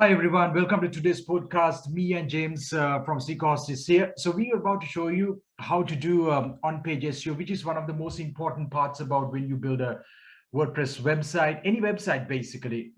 Hi everyone, welcome to today's podcast. Me and James from SeekaHost is here. So we are about to show you how to do on-page SEO, which is one of the most important parts about when you build a WordPress website, any website basically.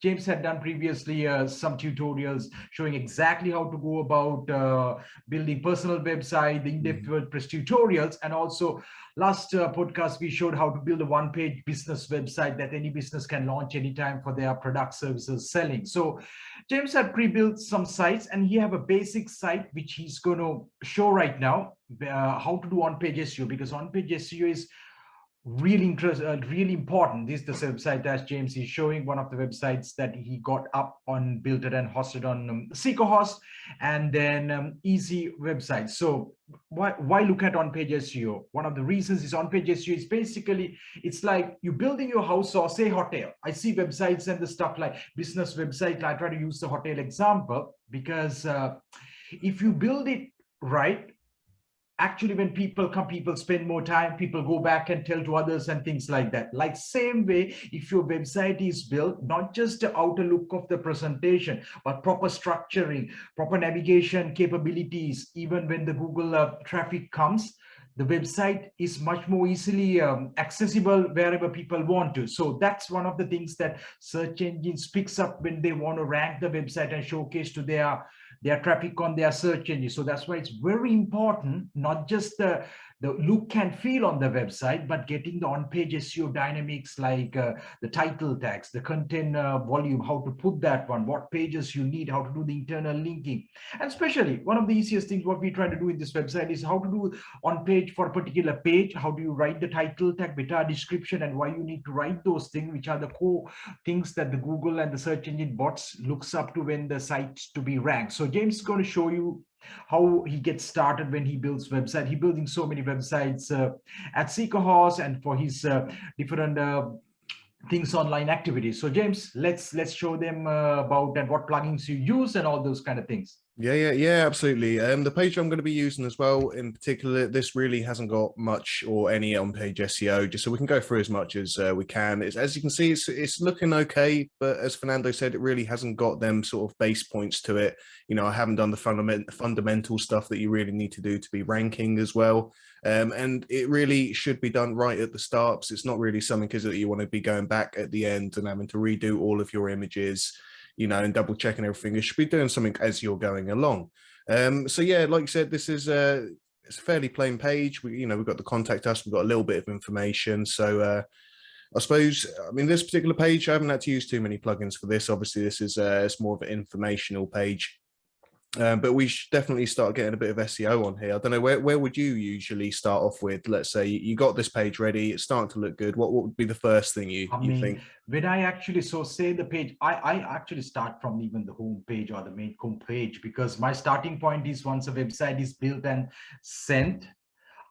James had done previously some tutorials showing exactly how to go about building personal website, the in-depth WordPress tutorials, and also last podcast we showed how to build a one-page business website that any business can launch anytime for their product, services, selling. So James had pre-built some sites, and he have a basic site which he's going to show right now how to do on-page SEO, because on-page SEO is really important. This is the website as James is showing, one of the websites that he got up on, built it and hosted on SeekaHost, and then easy website. So why look at on-page SEO? One of the reasons is on-page SEO is basically, it's like you building your house or say hotel. I see websites and the stuff like business website. I try to use the hotel example because if you build it right, actually when people come, people spend more time, people go back and tell to others and things like that. Like same way, if your website is built, not just the outer look of the presentation, but proper structuring, proper navigation capabilities, even when the Google traffic comes, the website is much more easily accessible wherever people want to. So that's one of the things that search engines picks up when they want to rank the website and showcase to their traffic on their search engine. So that's why it's very important, not just the look and feel on the website, but getting the on-page SEO dynamics like the title tags, the content volume, how to put that one, what pages you need, how to do the internal linking. And especially one of the easiest things what we try to do in this website is how to do on page for a particular page. How do you write the title tag, meta description, and why you need to write those things, which are the core things that the Google and the search engine bots looks up to when the site's to be ranked. So James is going to show you how he gets started when he builds website. He's building so many websites at SeekaHost and for his different things, online activities. So James, let's show them about and what plugins you use and all those kind of things. Yeah, absolutely. The page I'm going to be using as well, in particular, this really hasn't got much or any on-page SEO, just so we can go through as much as we can. As you can see, it's looking okay, but as Fernando said, it really hasn't got them sort of base points to it. You know, I haven't done the fundamental stuff that you really need to do to be ranking as well. And it really should be done right at the start. So it's not really something that you want to be going back at the end and having to redo all of your images, you know, and double checking everything. You should be doing something as you're going along. So yeah, like I said, this is it's a fairly plain page. We've got the contact us, we've got a little bit of information. So I suppose, I mean, this particular page, I haven't had to use too many plugins for this. Obviously, this is it's more of an informational page. But we should definitely start getting a bit of SEO on here. I don't know, where would you usually start off with? Let's say you got this page ready, it's starting to look good. What would be the first thing you think? When I actually say the page, I actually start from even the home page or the main home page, because my starting point is once a website is built and sent,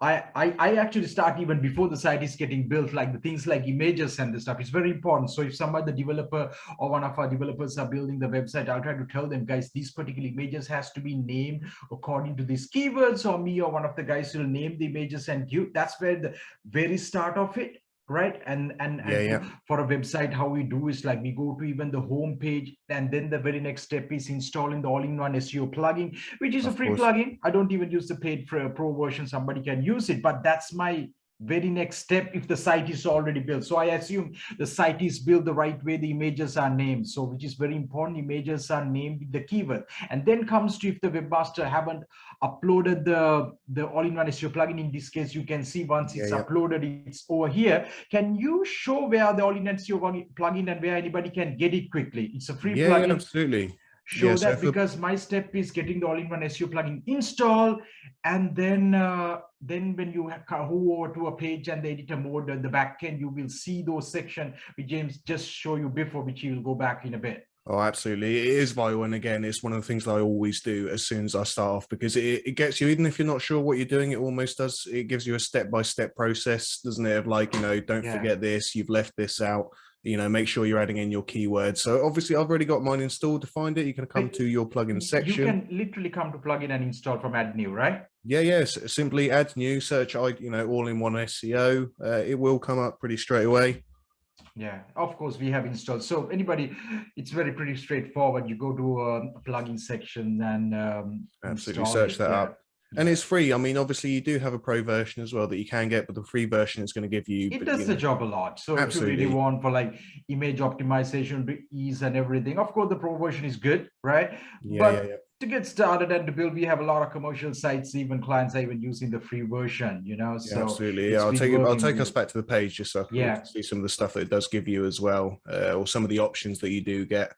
I actually start even before the site is getting built, like the things like images and the stuff. It's very important. So if somebody, the developer or one of our developers are building the website, I'll try to tell them, guys, these particular images has to be named according to these keywords, or me or one of the guys will name the images and give. That's where the very start of it. Right. And for a website, how we do is like we go to even the home page, and then the very next step is installing the AllinOne SEO plugin, which is a free plugin. I don't even use the paid pro version. Somebody can use it, but that's my very next step if the site is already built. So I assume the site is built the right way, the images are named. So which is very important, images are named with the keyword. And then comes to if the webmaster haven't uploaded the AllinOne SEO plugin. In this case, you can see once it's uploaded, it's over here. Can you show where the AllinOne SEO plugin and where anybody can get it quickly? It's a free plugin. Yeah, absolutely. Show that, because my step is getting the AllinOne SEO plugin installed, and then when you go over to a page and the editor mode at the back end, you will see those sections which James just show you before, which he will go back in a bit. Oh, absolutely. It is vital. And again, it's one of the things that I always do as soon as I start off, because it gets you, even if you're not sure what you're doing, it almost does. It gives you a step-by-step process, doesn't it? Of like, don't forget this, you've left this out, make sure you're adding in your keywords. So obviously I've already got mine installed. To find it, you can come to your plugin section. You can literally come to plugin and install from add new, right? Yes. Simply add new, search, AllinOne SEO. It will come up pretty straight away. Yeah, of course we have installed. So anybody, it's pretty straightforward. You go to a plugin section and Absolutely, install search it. that Yeah, up. And yeah. it's free. I mean, obviously you do have a pro version as well that you can get, but the free version is going to give you, It but does the job a lot. So if you really absolutely. want for like image optimization, ease and everything, of course the pro version is good, right? Yeah, yeah, But yeah. to get started and to build, we have a lot of commercial sites, even clients are even using the free version, you know, Yeah, so absolutely. Yeah, it's been I'll working take us good. back to the page just so we Yeah, can see some of the stuff that it does give you as well, or some of the options that you do get.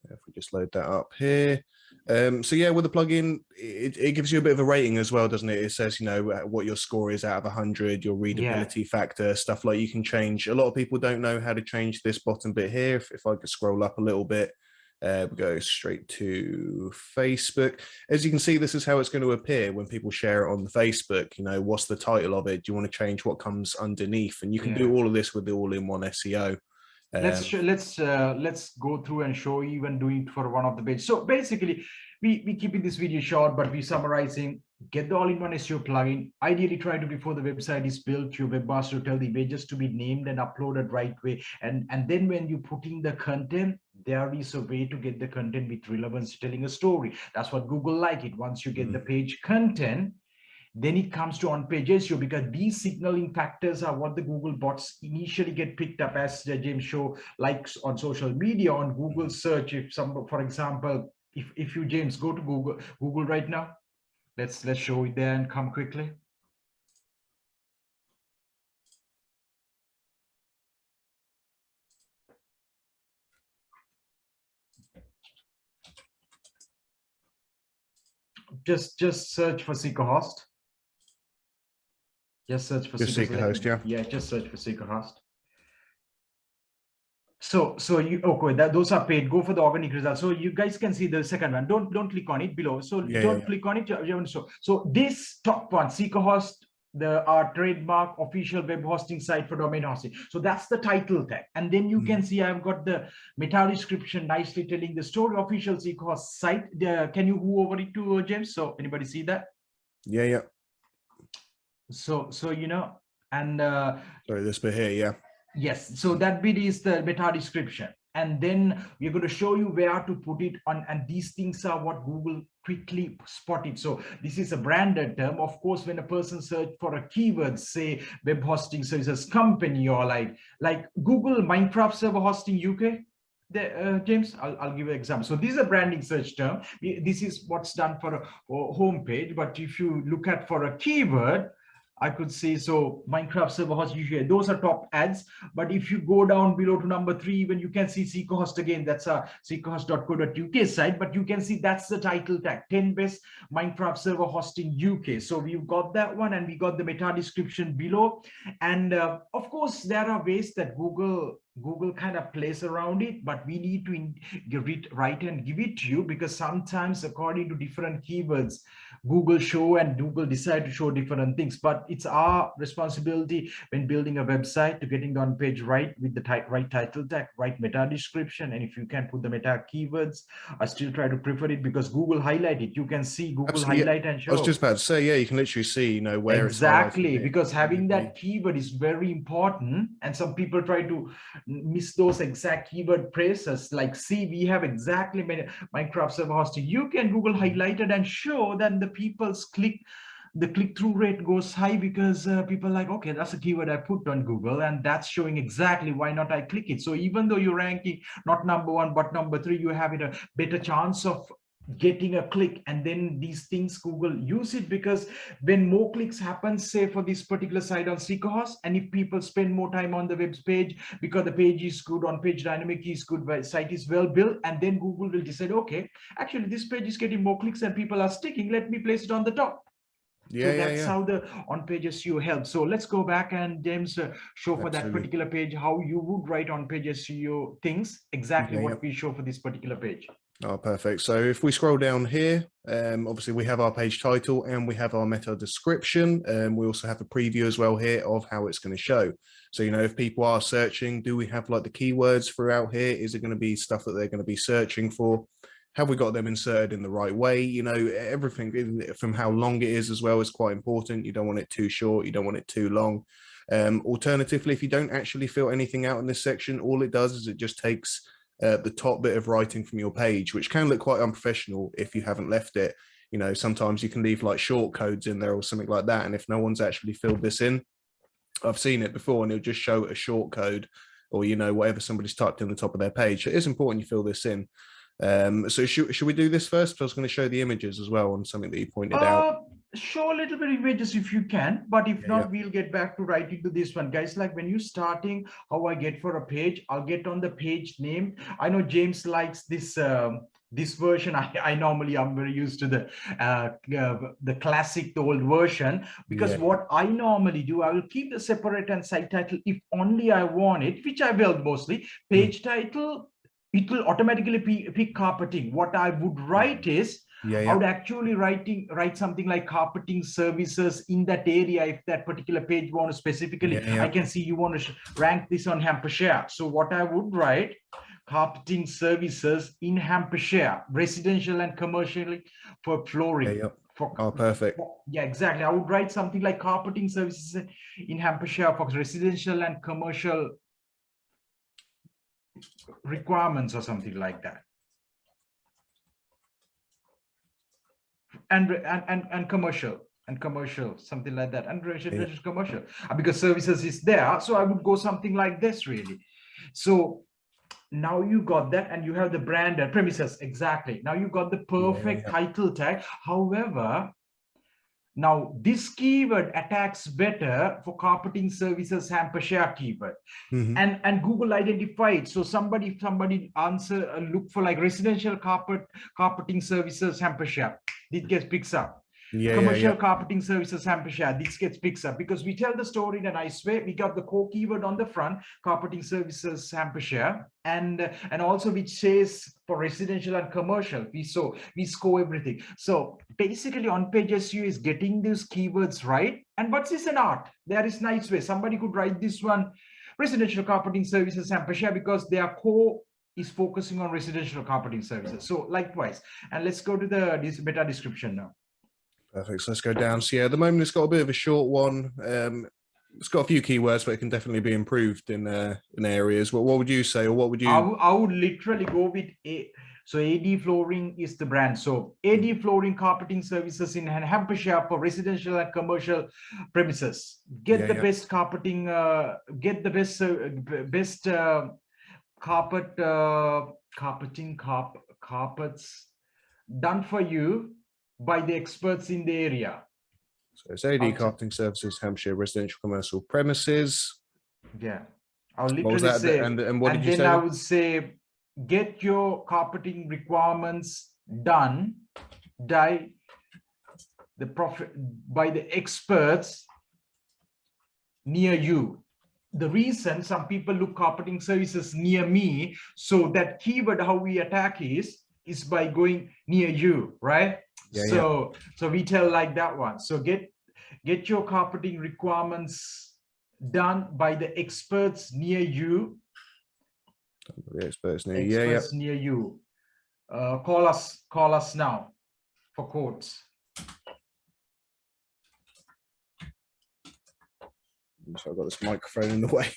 If we just load that up here. So yeah, with the plugin, it gives you a bit of a rating as well, doesn't it? It says, you know, what your score is out of 100, your yeah. readability factor, stuff like you can change. A lot of people don't know how to change this bottom bit here. If I could scroll up a little bit, we go straight to Facebook. As you can see, this is how it's going to appear when people share it on the Facebook. You know, what's the title of it? Do you want to change what comes underneath? And you can do Yeah. all of this with the all-in-one SEO. Let's go through and show you even doing it for one of the pages. So basically, we keeping this video short, but we summarizing. Get the all-in-one SEO plugin. Ideally, try to before the website is built, your webmaster tell the images to be named and uploaded right way. And then when you put in the content, there is a way to get the content with relevance, telling a story. That's what Google like it. Once you get the page content, then it comes to on-page SEO, because these signaling factors are what the Google bots initially get picked up, as James show, likes on social media, on Google search. If some, for example, if you, James, go to Google right now, let's show it there and come quickly. Just search for SeekaHost. Just search for Just SeekaHost, yeah. Yeah, just search for SeekaHost. So you, okay, that those are paid. Go for the organic results. So you guys can see the second one. Don't click on it below. So don't click on it. So this top one, SeekaHost, our trademark official web hosting site for domain hosting. So that's the title tag. And then you can see I've got the meta description nicely telling the story, official SeekaHost site. Can you move over it to James? So anybody see that? Yeah, yeah. So you know, and Sorry, this bit here, yeah. yes, so that bit is the meta description. And then we're going to show you where to put it on. And these things are what Google quickly spotted. So this is a branded term. Of course, when a person search for a keyword, say web hosting services company, or like Google Minecraft server hosting UK, James, I'll give you an example. So this is a branding search term. This is what's done for a home page. But if you look at for a keyword, I could say, so Minecraft server host, usually those are top ads. But if you go down below to number 3, even you can see SeekaHost again. That's a seekahost.co.uk site, but you can see that's the title tag, 10 best Minecraft server hosting UK. So we've got that one, and we got the meta description below. And of course, there are ways that Google kind of plays around it, but we need to write and give it to you, because sometimes according to different keywords, Google show and Google decide to show different things. But it's our responsibility when building a website to getting the on page right with the right title tag, right meta description. And if you can put the meta keywords, I still try to prefer it, because Google highlight it. You can see Google Absolutely, highlight and I was just show. about to say, yeah, you can literally see, you know, where it's highlighted Exactly, it. because having that keyword is very important, and some people try to miss those exact keyword phrases. Like, see, we have exactly Minecraft server hosting. You can Google highlighted and show that the the click-through rate goes high, because people are like, okay, that's a keyword I put on Google, and that's showing exactly, why not I click it. So even though you're ranking not number 1 but number 3, you have a better chance of getting a click. And then these things Google use it, because when more clicks happen, say for this particular site on SeekaHost, and if people spend more time on the web page, because the page is good, on page dynamic is good, site is well built, and then Google will decide, okay, actually this page is getting more clicks and people are sticking, let me place it on the top. So that's how the on-page SEO helps. So let's go back and James show for that particular page how you would write on-page SEO things, exactly what we show for this particular page. Oh, perfect. So if we scroll down here, obviously we have our page title and we have our meta description. We also have a preview as well here of how it's going to show. So, you know, if people are searching, do we have like the keywords throughout here? Is it going to be stuff that they're going to be searching for? Have we got them inserted in the right way? You know, everything from how long it is as well is quite important. You don't want it too short. You don't want it too long. Alternatively, if you don't actually fill anything out in this section, all it does is it just takes the top bit of writing from your page, which can look quite unprofessional if you haven't left it. You know, sometimes you can leave like short codes in there or something like that. And if no one's actually filled this in, I've seen it before, and it'll just show a short code or, you know, whatever somebody's typed in the top of their page. It is important you fill this in. So should we do this first? I was going to show the images as well on something that you pointed out. Show a little bit of images if you can, but if not, we'll get back to writing to this one, guys. Like when you're starting, how I get for a page, I'll get on the page name. I know James likes this this version. I'm very used to the classic, the old version, because what I normally do, I will keep the separate and site title if only I want it, which I will mostly. Page title, it will automatically pick carpeting. What I would write is, I would actually write something like carpeting services in that area. If that particular page want to specifically, I can see you want to rank this on Hampshire. So what I would write, carpeting services in Hampshire, residential and commercially for flooring. Perfect. Exactly. I would write something like carpeting services in Hampshire for residential and commercial requirements or something like that. And commercial, something like that, and residential commercial, because services is there. So I would go something like this really. So now you got that, and you have the brand premises. Exactly. Now you got the perfect title tag. However, now this keyword attacks better for carpeting services Hampshire keyword, and Google identified. So somebody answer look for like residential carpeting services Hampshire. It gets picks up. Commercial carpeting services Hampshire, this gets picks up, because we tell the story in a nice way. We got the core keyword on the front, carpeting services Hampshire, and also which says for residential and commercial. We score everything. So basically On Page SEO is getting these keywords right. And what's this an art? There is nice way. Somebody could write this one, residential carpeting services Hampshire, because their core is focusing on residential carpeting services. So likewise, and let's go to this meta description now. Perfect. So let's go down. So at the moment it's got a bit of a short one. It's got a few keywords, but it can definitely be improved in areas. What would you say, or what would you? I would literally go with so AD Flooring is the brand. So AD Flooring carpeting services in Hampshire for residential and commercial premises. Get the best carpeting. Get the best carpets done for you by the experts in the area. So it's AD carpeting services, Hampshire residential commercial premises. I'll literally say, and what did you say? Then I would say, get your carpeting requirements done by the experts near you. The reason some people look carpeting services near me, so that keyword how we attack is by going near you, right? So we tell like that one. So get your carpeting requirements done by the experts near you. The experts near near you. Call us now for quotes. So I've got this microphone in the way.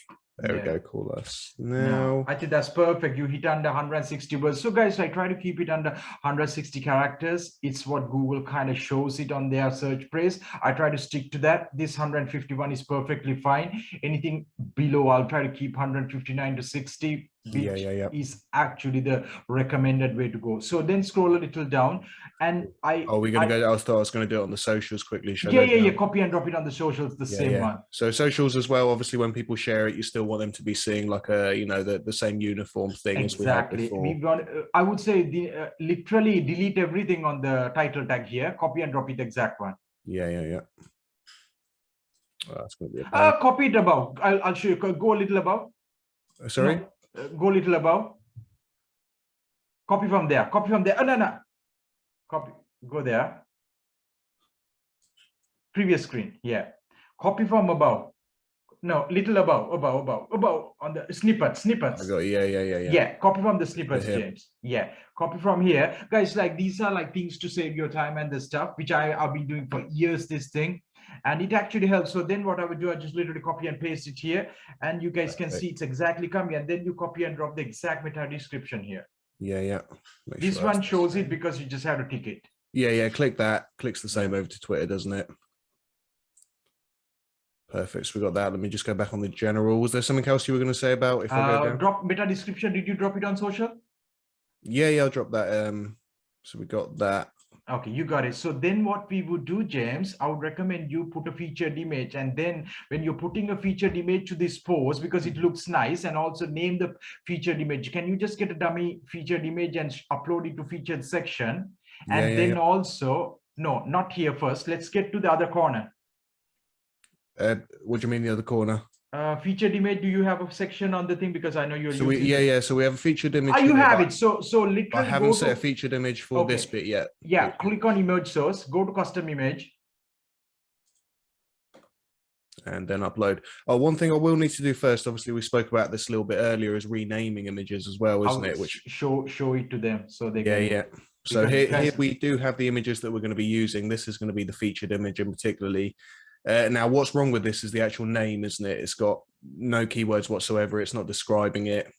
There we go. Call us now. I think that's perfect. You hit under 160 words. So guys, I try to keep it under 160 characters. It's what Google kind of shows it on their search phrase. I try to stick to that. This 151 is perfectly fine. Anything below, I'll try to keep 159 to 60. Which is actually the recommended way to go. So then scroll a little down, and we're gonna go. I was going to do it on the socials quickly. Copy and drop it on the socials, the same one. So socials as well. Obviously, when people share it, you still want them to be seeing like a the same uniform thing as we had before. I would say literally delete everything on the title tag here. Copy and drop it exact one. That's going to be copy it above. I'll show you. Go a little above. Sorry. No. Go a little above. Copy from there. Oh, no. Copy. Go there. Previous screen. Copy from above. No, little above on the snippets. I got it. Yeah. Copy from the snippets, James. Copy from here, guys. Like these are like things to save your time and the stuff which I've been doing for years. This thing. and it actually helps. So then what I would do, I just literally copy and paste it here, and you guys can see it's exactly coming, and then you copy and drop the exact meta description here. Yeah. This one shows it because you just have to tick it. Yeah, click that. Clicks the same over to Twitter, doesn't it? Perfect. So we got that. Let me just go back on the general. Was there something else you were going to say about if I go down? Drop meta description. Did you drop it on social? Yeah, I'll drop that. So we got that. Okay, you got it. So then what we would do, James, I would recommend you put a featured image, and then when you're putting a featured image to this post, because it looks nice, and also name the featured image. Can you just get a dummy featured image and upload it to featured section? And then also, no, not here first. Let's get to the other corner. What do you mean the other corner? Featured image. Do you have a section on the thing? Because I know you're so using so we have a featured image. You have it. So literally I haven't set a featured image for this bit yet. Yeah, click on image source, go to custom image, and then upload. Oh, one thing I will need to do first, obviously we spoke about this a little bit earlier, is renaming images as well, isn't it? Which show it to them so they can. So here we do have the images that we're going to be using. This is going to be the featured image, and particularly now what's wrong with this is the actual name, isn't it? It's got no keywords whatsoever. It's not describing it.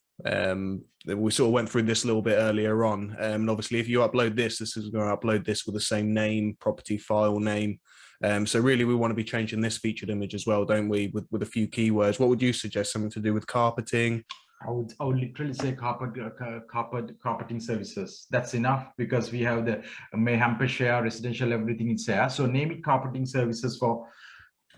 We sort of went through this a little bit earlier on, and obviously if you upload this is going to upload this with the same name, property file name. So really we want to be changing this featured image as well, don't we, with a few keywords. What would you suggest? Something to do with carpeting? I would literally say carpeting services. That's enough, because we have the Hampshire residential, everything is there. So name it carpeting services for,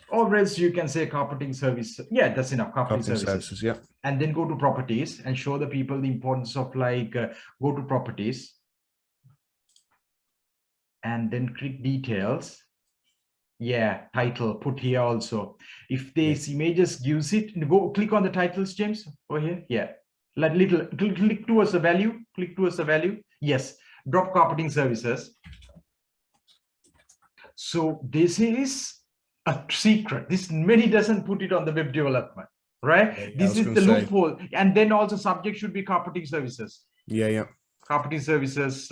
or else you can say carpeting service. Yeah, that's enough. Carpeting services. Yeah. And then go to properties and show the people the importance of go to properties. And then click details. Yeah, title, put here also. If these images gives it, go click on the titles, James, over here. Yeah, like little click towards the value, Yes, drop carpeting services. So this is a secret. This many doesn't put it on the web development, right? Yeah, this is the loophole. And then also subject should be carpeting services. Yeah. Carpeting services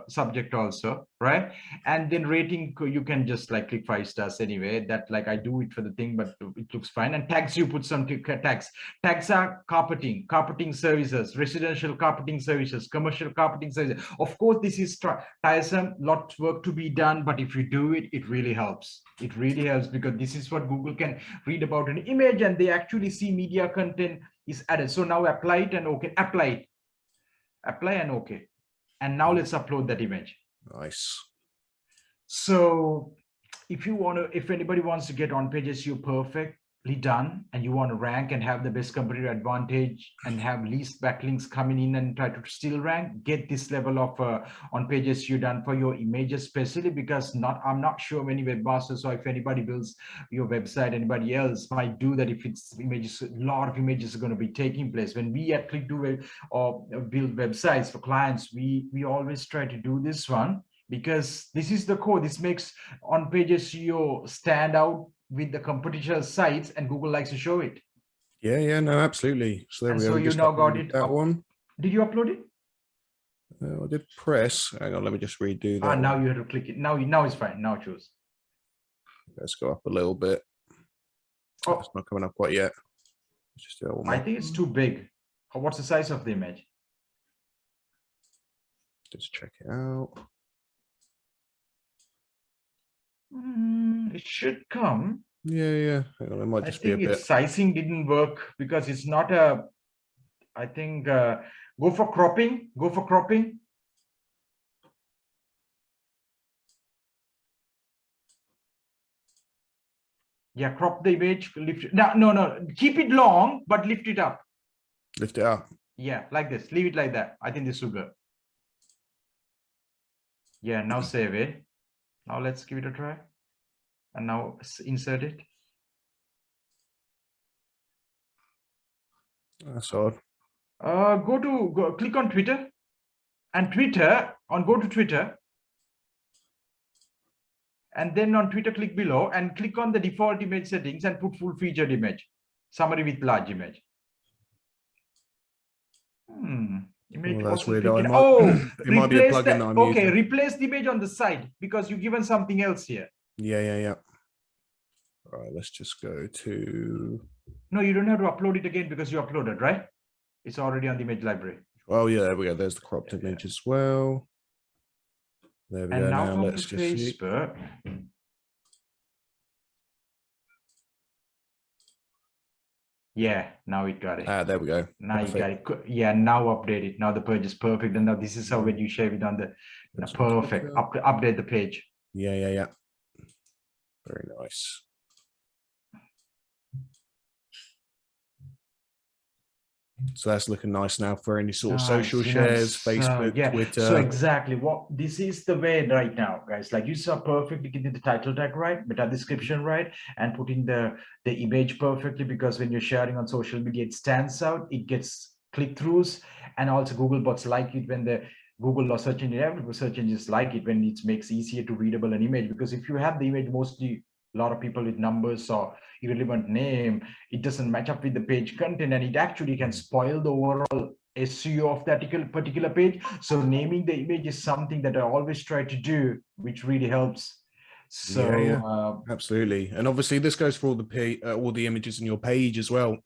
subject also, right? And then rating, you can just like click 5 stars anyway. That like I do it for the thing, but it looks fine. And tags, you put some tags. Tags are carpeting services, residential carpeting services, commercial carpeting services. Of course, this is tiresome, lot of work to be done, but if you do it, it really helps. It really helps, because this is what Google can read about an image, and they actually see media content is added. So now apply it and okay, apply and okay, and now let's upload that image. Nice. So if anybody wants to get on page SEO perfectly done, and you want to rank and have the best competitive advantage and have least backlinks coming in and try to still rank, get this level of on page SEO done for your images, especially because I'm not sure many webmasters, or if anybody builds your website, anybody else might do that. If it's images, a lot of images are going to be taking place. When we at ClickDo or build websites for clients, we always try to do this one, because this is the core. This makes on page SEO stand out with the competition sites, and Google likes to show it. Yeah, no, absolutely. So there we go. So you now got it. That one. Did you upload it? I did press. Hang on, let me just redo that. Now you have to click it. Now it's fine. Now choose. Let's go up a little bit. Oh, it's not coming up quite yet. Let's just do that one. I think it's too big. What's the size of the image? Just check it out. It should come. Yeah. Hang on, it might just be a bit. Sizing didn't work because it's not a. I think go for cropping. Yeah, crop the image. Lift it. No. Keep it long, but lift it up. Lift it up. Yeah, like this. Leave it like that. I think this will go. Yeah, now save it. Now let's give it a try. And now insert it. That's odd. Click on Twitter, and go to Twitter, and then on Twitter click below and click on the default image settings and put full featured image, summary with large image. Well, that's weird. It might be a plugin that I'm using. Replace the image on the side, because you've given something else here. Yeah. All right, let's just go to. No, you don't have to upload it again because you uploaded, right? It's already on the image library. Oh yeah, there we go. There's the cropped image as well. There we And go. now Now from let's the just see. Facebook. Yeah, now it got it. Ah, there we go. Now Perfect. you got it. Yeah, now update it. Now the page is perfect. And now this is how when you share it on the perfect. Update the page. Yeah. Very nice. So that's looking nice now for any sort of social shares, Facebook, Twitter. So exactly what this is the way right now, guys. Like you saw perfectly getting the title tag right, meta description right, and putting the image perfectly, because when you're sharing on social media, it stands out, it gets click-throughs, and also Google bots like it when the Google or search engine, every search engines like it when it makes easier to readable an image, because if you have the image mostly a lot of people with numbers or irrelevant name, it doesn't match up with the page content, and it actually can spoil the overall SEO of that particular page. So naming the image is something that I always try to do, which really helps. So absolutely. And obviously this goes for all the images in your page as well.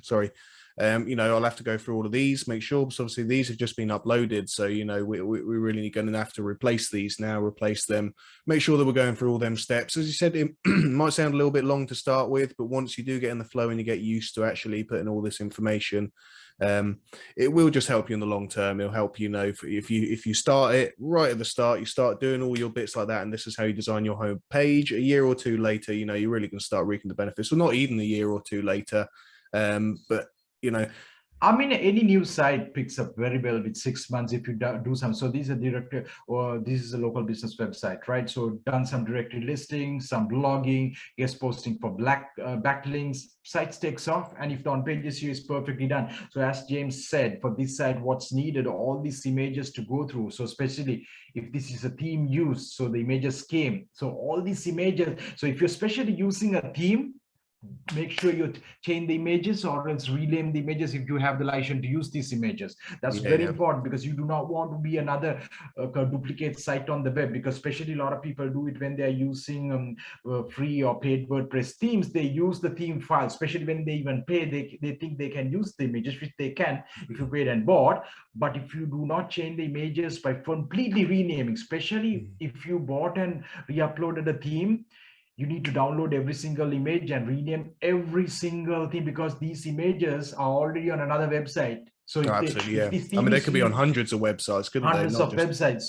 Sorry. You know, I'll have to go through all of these, make sure, because obviously these have just been uploaded. So, you know, we really going to have to replace these now, replace them, make sure that we're going through all them steps. As you said, it might sound a little bit long to start with, but once you do get in the flow and you get used to actually putting all this information, it will just help you in the long term. It'll help you know if you start it right at the start, you start doing all your bits like that, and this is how you design your home page. A year or two later, you know, you're really going to start reaping the benefits. Well, not even a year or two later, but you know, I mean, any new site picks up very well with 6 months if you do some. So these are direct, or this is a local business website, right? So done some directory listing, some blogging, guest posting for backlinks, sites takes off. And if the on-page SEO is perfectly done. So as James said, for this site, what's needed, all these images to go through. So especially if this is a theme used, so the images came. So all these images. So if you're especially using a theme, make sure you change the images or else rename the images if you have the license to use these images. That's very important, because you do not want to be another duplicate site on the web, because especially a lot of people do it when they are using free or paid WordPress themes. They use the theme file, especially when they even pay, they think they can use the images, which they can if you paid and bought. But if you do not change the images by completely renaming, especially if you bought and re-uploaded a theme, you need to download every single image and rename every single thing, because these images are already on another website. So if I mean, they could be on hundreds of websites, couldn't they? Hundreds of websites.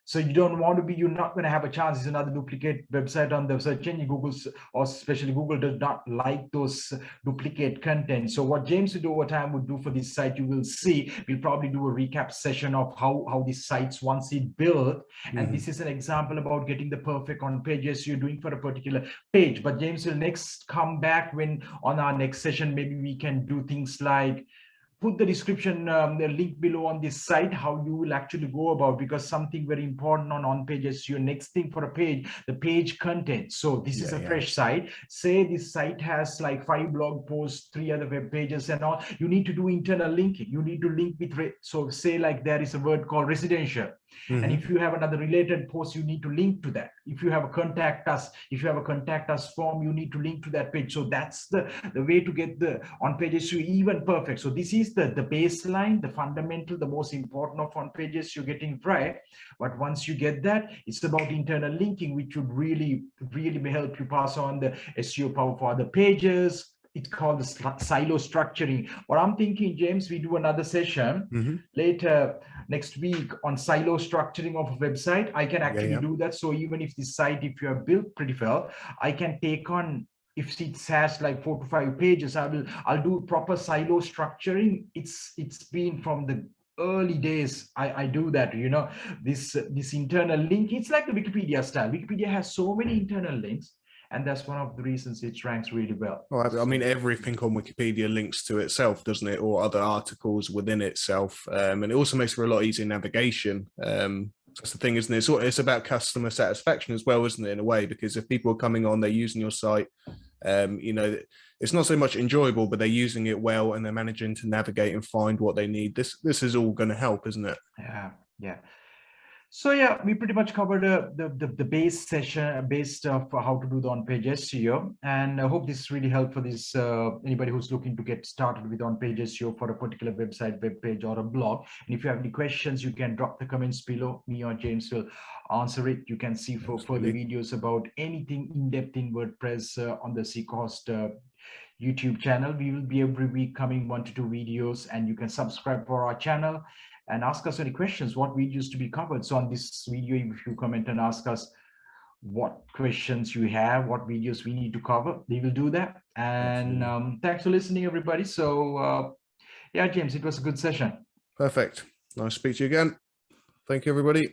So you don't want to be, you're not going to have a chance. It's another duplicate website on the search engine. Google's, or especially Google, does not like those duplicate content. So what James would over time would do for this site, you will see, we'll probably do a recap session of how these sites once it built. And this is an example about getting the perfect on pages you're doing for a particular page. But James will next come back when on our next session, maybe we can do things like put the description, the link below on this site, how you will actually go about, because something very important on page SEO, next thing for a page, the page content. So this is a fresh site. Say this site has like 5 blog posts, 3 other web pages and all. You need to do internal linking. You need to link with, so say like there is a word called residential. And if you have another related post, you need to link to that. If you have a contact us form, you need to link to that page. So that's the way to get the on-page SEO even perfect. So this is the baseline, the fundamental, the most important of on-page SEO getting right. But once you get that, it's about internal linking, which would really help you pass on the SEO power for other pages. It's called the silo structuring. What I'm thinking, James, we do another session later next week on silo structuring of a website. I can actually do that. So even if this site, if you have built pretty well, I can take on, if it has like 4 to 5 pages, I'll do proper silo structuring. It's been from the early days I do that, you know, this internal link. It's like the Wikipedia style. Wikipedia has so many internal links, and that's one of the reasons it ranks really well. Well, I mean, everything on Wikipedia links to itself, doesn't it? Or other articles within itself. And it also makes for a lot easier navigation. That's the thing, isn't it? It's about customer satisfaction as well, isn't it, in a way? Because if people are coming on, they're using your site, you know, it's not so much enjoyable, but they're using it well and they're managing to navigate and find what they need. This is all going to help, isn't it? Yeah. So yeah, we pretty much covered the base session, based of how to do the on-page SEO, and I hope this really helped for this anybody who's looking to get started with on-page SEO for a particular website, web page, or a blog. And if you have any questions, you can drop the comments below. Me or James will answer it. You can see for further videos about anything in depth in WordPress on the SeekaHost YouTube channel. We will be every week coming 1 to 2 videos, and you can subscribe for our channel and ask us any questions, what videos to be covered. So on this video, if you comment and ask us what questions you have, what videos we need to cover, we will do that. And thanks for listening, everybody. So yeah, James, it was a good session. Perfect. Nice to speak to you again. Thank you, everybody.